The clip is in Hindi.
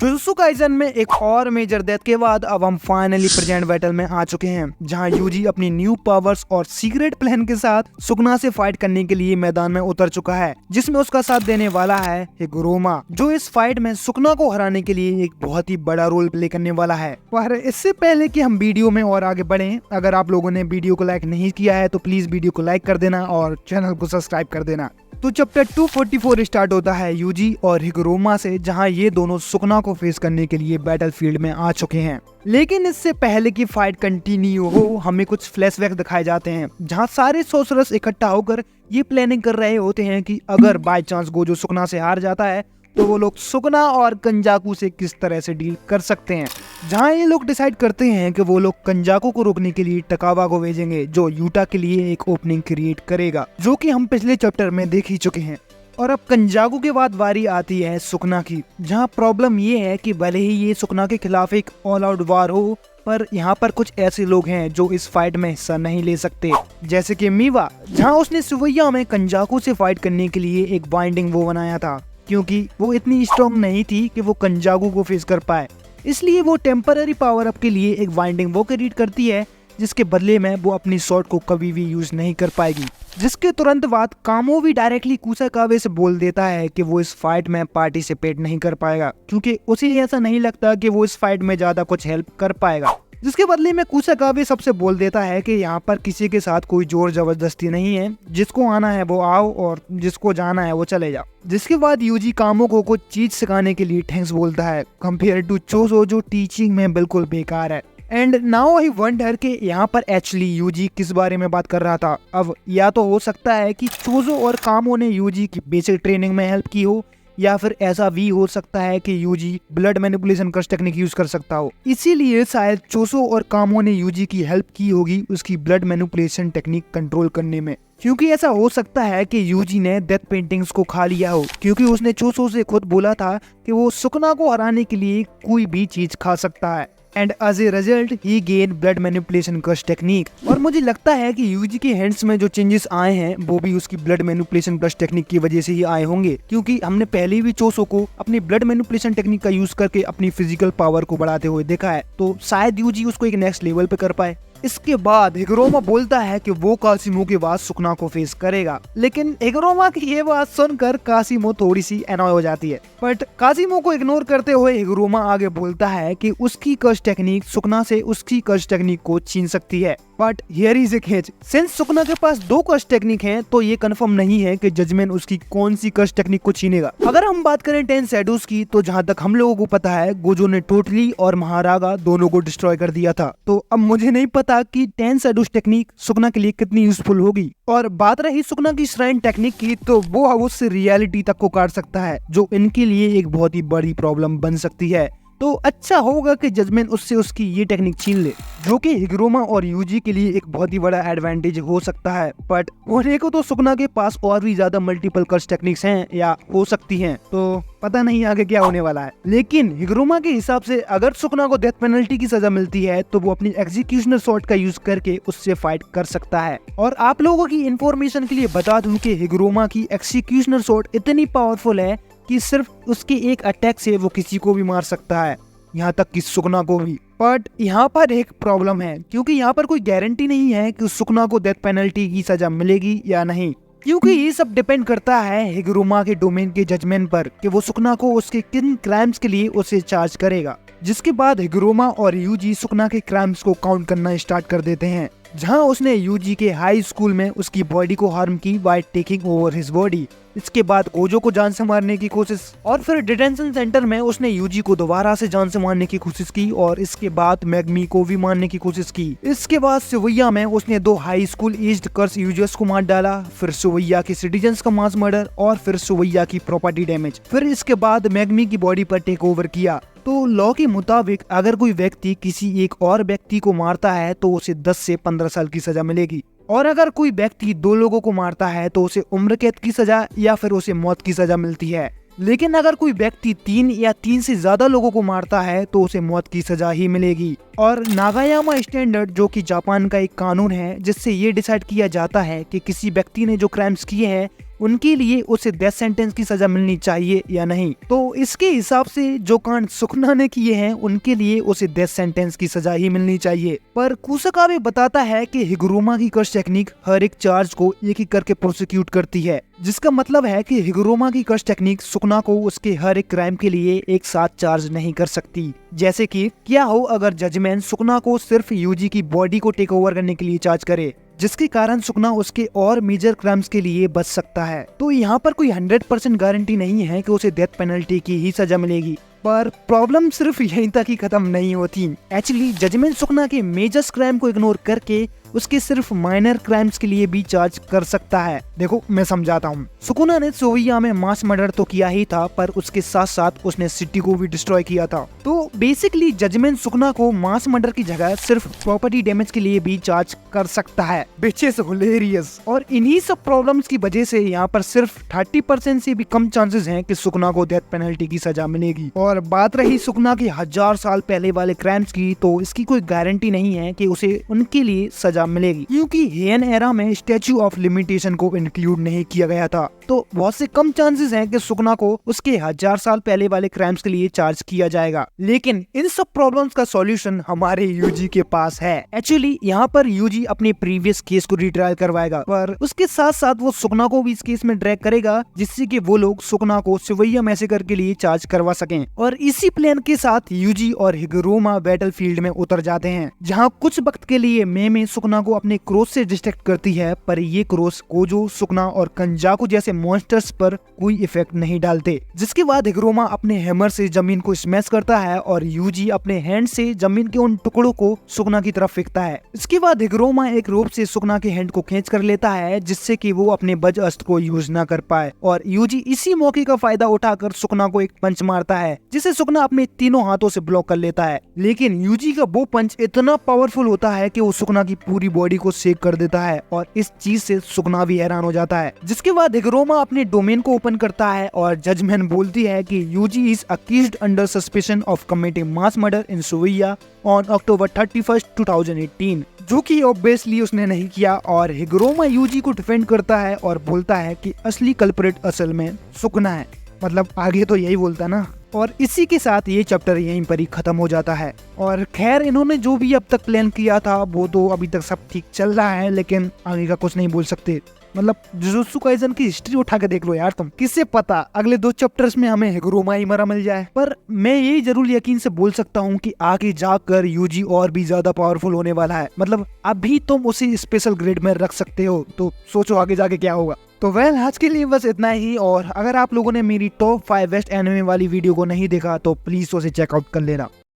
जुजुत्सु काइसेन में एक और मेजर डेथ के बाद अब हम फाइनली प्रेजेंट बैटल में आ चुके हैं, जहां यूजी अपनी न्यू पावर्स और सीक्रेट प्लान के साथ सुकना से फाइट करने के लिए मैदान में उतर चुका है, जिसमें उसका साथ देने वाला है हिगुरोमा, जो इस फाइट में सुकना को हराने के लिए एक बहुत ही बड़ा रोल प्ले करने वाला है। पर इससे पहले कि हम वीडियो में और आगे बढ़ें, अगर आप लोगों ने वीडियो को लाइक नहीं किया है तो प्लीज वीडियो को लाइक कर देना और चैनल को सब्सक्राइब कर देना। तो चैप्टर 244 स्टार्ट होता है यूजी और हिगुरोमा से, जहां ये दोनों सुकना को फेस करने के लिए बैटलफील्ड में आ चुके हैं। लेकिन इससे पहले की फाइट कंटिन्यू हो, हमें कुछ फ्लैशबैक दिखाए जाते हैं, जहां सारे सोर्सरर्स इकट्ठा होकर ये प्लानिंग कर रहे होते हैं कि अगर बाय चांस गोजो सुकना से हार जाता है तो वो लोग सुकना और कंजाकू से किस तरह से डील कर सकते हैं। जहां ये लोग डिसाइड करते हैं कि वो लोग कंजाकू को रोकने के लिए टकावा को भेजेंगे, जो यूटा के लिए एक ओपनिंग क्रिएट करेगा, जो कि हम पिछले चैप्टर में देख ही चुके हैं। और अब कंजाकू के बाद बारी आती है सुकना की, जहां प्रॉब्लम ये है कि भले ही ये सुकना के खिलाफ एक ऑल आउट वार हो, पर यहाँ पर कुछ ऐसे लोग हैं जो इस फाइट में हिस्सा नहीं ले सकते, जैसे कि मीवा, जहाँ उसने सुवैया में कंजाकू से फाइट करने के लिए एक बाइंडिंग वो बनाया था, क्योंकि वो इतनी स्ट्रॉन्ग नहीं थी कि वो कंजाकू को फेस कर पाए। इसलिए वो टेम्पररी पावर अप के लिए एक बाइंडिंग वो क्रिएट करती है, जिसके बदले में वो अपनी शॉट को कभी भी यूज नहीं कर पाएगी। जिसके तुरंत बाद कामो भी डायरेक्टली कुसाकाबे से बोल देता है कि वो इस फाइट में पार्टिसिपेट नहीं कर पाएगा, क्योंकि उसे ऐसा नहीं लगता कि वो इस फाइट में ज्यादा कुछ हेल्प कर पाएगा। जिसके बदले में कुसाकाबे सबसे बोल देता है कि यहाँ पर किसी के साथ कोई जोर जबरदस्ती नहीं है, जिसको आना है वो आओ और जिसको जाना है वो चले जाओ। जिसके बाद यूजी कामो को कुछ चीज सिखाने के लिए थैंक्स बोलता है, कंपेयर टू चोजो जो टीचिंग में बिल्कुल बेकार है। एंड नाउ आई वंडर कि यहाँ पर एक्चुअली यूजी किस बारे में बात कर रहा था। अब या तो हो सकता है कि चोजो और कामो ने यूजी की बेसिक ट्रेनिंग में हेल्प की हो, या फिर ऐसा भी हो सकता है कि UG blood manipulation curse technique use कर सकता हो, इसीलिए शायद चोसो और कामो ने यूजी की हेल्प की होगी उसकी ब्लड मैनिपुलेशन टेक्निक कंट्रोल करने में। क्योंकि ऐसा हो सकता है कि यूजी ने डेथ पेंटिंग्स को खा लिया हो, क्योंकि उसने चोसो से खुद बोला था कि वो सुकना को हराने के लिए कोई भी चीज खा सकता है। And as a result he gain blood manipulation curse technique. और मुझे लगता है कि यूजी के हैंड्स में जो चेंजेस आए हैं वो भी उसकी ब्लड मैनिपुलेशन कर्स टेक्निक की वजह से ही आए होंगे, क्योंकि हमने पहले भी चोसो को अपनी ब्लड मैनिपुलेशन टेक्निक का यूज करके अपनी फिजिकल पावर को बढ़ाते हुए देखा है, तो शायद यूजी उसको एक नेक्स्ट लेवल पे कर पाए। इसके बाद हिगुरोमा बोलता है कि वो कासिमो के बाद सुकना को फेस करेगा, लेकिन हिगुरोमा की ये बात सुनकर कासिमो थोड़ी सी एनॉय हो जाती है। बट कासिमो को इग्नोर करते हुए हिगुरोमा आगे बोलता है कि उसकी कर्स टेक्निक सुकना से उसकी कर्स टेक्निक को छीन सकती है। But here is a catch, since Sukna के पास दो कर्स टेक्निक हैं, तो ये कंफर्म नहीं है कि जजमेंट उसकी कौन सी कर्स टेक्निक को छीनेगा। अगर हम बात करें 10 शैडोज की, तो जहां तक हम लोगों को पता है गोजो ने टोटली और महारागा दोनों को डिस्ट्रॉय कर दिया था। तो अब मुझे नहीं पता कि 10 शैडोज टेक्निक सुकना के लिए कितनी यूजफुल होगी। और बात रही सुकना की श्राइन टेक्निक की, तो वो उससे रियलिटी तक को काट सकता है, जो इनके लिए एक बहुत ही बड़ी प्रॉब्लम बन सकती है। तो अच्छा होगा कि जजमेंट उससे उसकी ये टेक्निक छीन ले, जो कि हिगुरोमा और यूजी के लिए एक बहुत ही बड़ा एडवांटेज हो सकता है। बट होने को तो सुकना के पास और भी ज्यादा मल्टीपल कर्स टेक्निक्स हैं या हो सकती हैं, तो पता नहीं आगे क्या होने वाला है। लेकिन हिगुरोमा के हिसाब से अगर सुकना को डेथ पेनल्टी की सजा मिलती है, तो वो अपनी एग्जीक्यूशनर शॉट का यूज करके उससे फाइट कर सकता है। और आप लोगों की इंफॉर्मेशन के लिए बता दूं कि हिगुरोमा की एग्जीक्यूशनर शॉट इतनी पावरफुल है कि सिर्फ उसके एक अटैक से वो किसी को भी मार सकता है, यहाँ तक कि सुकना को भी। बट यहाँ पर एक प्रॉब्लम है, क्योंकि यहाँ पर कोई गारंटी नहीं है कि सुकना को डेथ पेनल्टी की सजा मिलेगी या नहीं, क्योंकि ये सब डिपेंड करता है हिगुरोमा के डोमेन के जजमेंट पर कि वो सुकना को उसके किन क्राइम्स के लिए उसे चार्ज करेगा। जिसके बाद हिगुरोमा और यूजी सुकना के क्राइम्स को काउंट करना स्टार्ट कर देते हैं, जहां उसने यूजी के हाई स्कूल में उसकी बॉडी को हार्म की by taking over his body. इसके बाद गोजो को जान से मारने की कोशिश, और फिर डिटेंशन सेंटर में उसने यूजी को दोबारा से जान से मारने की कोशिश की, और इसके बाद मैगमी को भी मारने की कोशिश की। इसके बाद सुवैया में उसने 2 हाई स्कूल एज्ड कर्स यूजर्स को मार डाला, फिर सुवैया के सिटीजन्स का मास मर्डर, और फिर सुवैया की प्रॉपर्टी डैमेज। फिर इसके बाद मैगमी की बॉडी पर टेक ओवर किया। तो लॉ के मुताबिक अगर कोई व्यक्ति किसी एक और व्यक्ति को मारता है तो उसे 10 से 15 साल की सजा मिलेगी, और अगर कोई व्यक्ति 2 लोगों को मारता है तो उसे उम्र कैद की सजा या फिर उसे मौत की सजा मिलती है। लेकिन अगर कोई व्यक्ति 3 या 3 से ज्यादा लोगों को मारता है तो उसे मौत की सजा ही मिलेगी। और नागायामा स्टैंडर्ड, जो कि जापान का एक कानून है, जिससे ये डिसाइड किया जाता है कि किसी व्यक्ति ने जो क्राइम्स किए हैं उनके लिए उसे डेथ सेंटेंस की सजा मिलनी चाहिए या नहीं। तो इसके हिसाब से जो कांड सुकना ने किए हैं उनके लिए उसे डेथ सेंटेंस की सजा ही मिलनी चाहिए। पर कुसाकाबे बताता है कि हिगुरोमा की कर्स टेक्निक हर एक चार्ज को एक एक करके प्रोसिक्यूट करती है, जिसका मतलब है कि हिगुरोमा की कर्स टेक्निक सुकना को उसके हर एक क्राइम के लिए एक साथ चार्ज नहीं कर सकती। जैसे कि क्या हो अगर जजमेंट सुकना को सिर्फ यूजी की बॉडी को टेक ओवर करने के लिए चार्ज करे, जिसके कारण सुकना उसके और मेजर क्राइम्स के लिए बच सकता है। तो यहाँ पर कोई 100% गारंटी नहीं है कि उसे डेथ पेनल्टी की ही सजा मिलेगी। पर प्रॉब्लम सिर्फ यहीं तक ही खत्म नहीं होती। एक्चुअली जजमेंट सुकना के मेजर क्राइम को इग्नोर करके उसके सिर्फ माइनर क्राइम्स के लिए भी चार्ज कर सकता है। देखो मैं समझाता हूँ। सुकुना ने सोविया में मास मर्डर तो किया ही था, पर उसके साथ साथ उसने सिटी को भी डिस्ट्रॉय किया था। तो बेसिकली जजमेंट सुकना को मास मर्डर की जगह सिर्फ प्रॉपर्टी डैमेज के लिए भी चार्ज कर सकता है, विच इज हिलेरियस। और इन्हीं सब प्रॉब्लम्स की वजह से यहाँ पर सिर्फ 30% से भी कम चांसेस हैं कि सुकना को डेथ पेनल्टी की सजा मिलेगी। और बात रही सुकना के 1000 साल पहले वाले क्राइम्स की, तो इसकी कोई गारंटी नहीं है कि उसे उनके लिए सजा मिलेगी, क्योंकि हेयन एरा में स्टैच्यू ऑफ लिमिटेशन को इंक्लूड नहीं किया गया था। तो बहुत से कम चांसेस हैं कि सुकना को उसके 1000 साल पहले वाले क्राइम्स के लिए चार्ज किया जाएगा। लेकिन इन सब प्रॉब्लम्स का सॉल्यूशन हमारे यूजी के पास है। एक्चुअली यहाँ पर यूजी अपने प्रीवियस केस को रिट्रायल करवाएगा, पर उसके साथ साथ वो सुकना को भी इस केस में ड्रैग करेगा, जिससे कि वो लोग सुकना को शिवैया मैसेकर के लिए चार्ज करवा सकें। और इसी प्लान के साथ यूजी और हिगुरोमा बैटलफील्ड में उतर जाते हैं, जहाँ कुछ वक्त के लिए में सुकना को अपने क्रोस से डिस्ट्रैक्ट करती है, पर ये क्रोस कोजो, सुकना और कंजाकू जैसे मॉन्स्टर्स पर कोई इफेक्ट नहीं डालते। जिसके बाद हिगुरोमा अपने हैमर से जमीन को स्मैश करता है और यूजी अपने हैंड से जमीन के उन टुकड़ों को सुकना की तरफ फेंकता है। इसके बाद हिगुरोमा एक रोप से सुकना के हैंड को खींच कर लेता है, जिससे कि वो अपने वज अस्त्र को यूज न कर पाए। और यूजी इसी मौके का फायदा उठाकर सुकना को एक पंच मारता है, जिसे सुकना अपने तीनों हाथों से ब्लॉक कर लेता है। लेकिन यूजी का वो पंच इतना पावरफुल होता है कि वो सुकना की पूरी बॉडी को सेक कर देता है, और इस चीज से सुकना भी हैरान हो जाता है। जिसके बाद हिगुरोमा अपने डोमेन को ओपन करता है और जजमेंट बोलती है कि UG is accused under suspicion of committing mass murder in Shivaiya on October 31, 2018, जो कि ऑब्वियसली उसने नहीं किया। और हिगुरोमा यूजी को डिफेंड करता है और बोलता है कि असली कल्प्रिट असल में सुकना है। मतलब आगे तो यही बोलता है ना। और इसी के साथ ये चैप्टर यहीं पर ही खत्म हो जाता है। और खैर इन्होंने जो भी अब तक प्लान किया था वो तो अभी तक सब ठीक चल रहा है, लेकिन आगे का कुछ नहीं बोल सकते। मतलब जुजुत्सु काइसेन की हिस्ट्री उठा के देख लो यार तुम, किससे पता अगले 2 चैप्टर्स में हमें हिगुरोमा ही मरा मिल जाए। पर मैं यही जरूर यकीन से बोल सकता हूँ कि आगे जाकर यूजी और भी ज्यादा पावरफुल होने वाला है। मतलब अभी तुम उसे स्पेशल ग्रेड में रख सकते हो, तो सोचो आगे जाके क्या होगा। तो वेल आज के लिए बस इतना ही। और अगर आप लोगों ने मेरी टॉप 5 बेस्ट एनिमे वाली वीडियो को नहीं देखा तो प्लीज उसे चेकआउट कर लेना।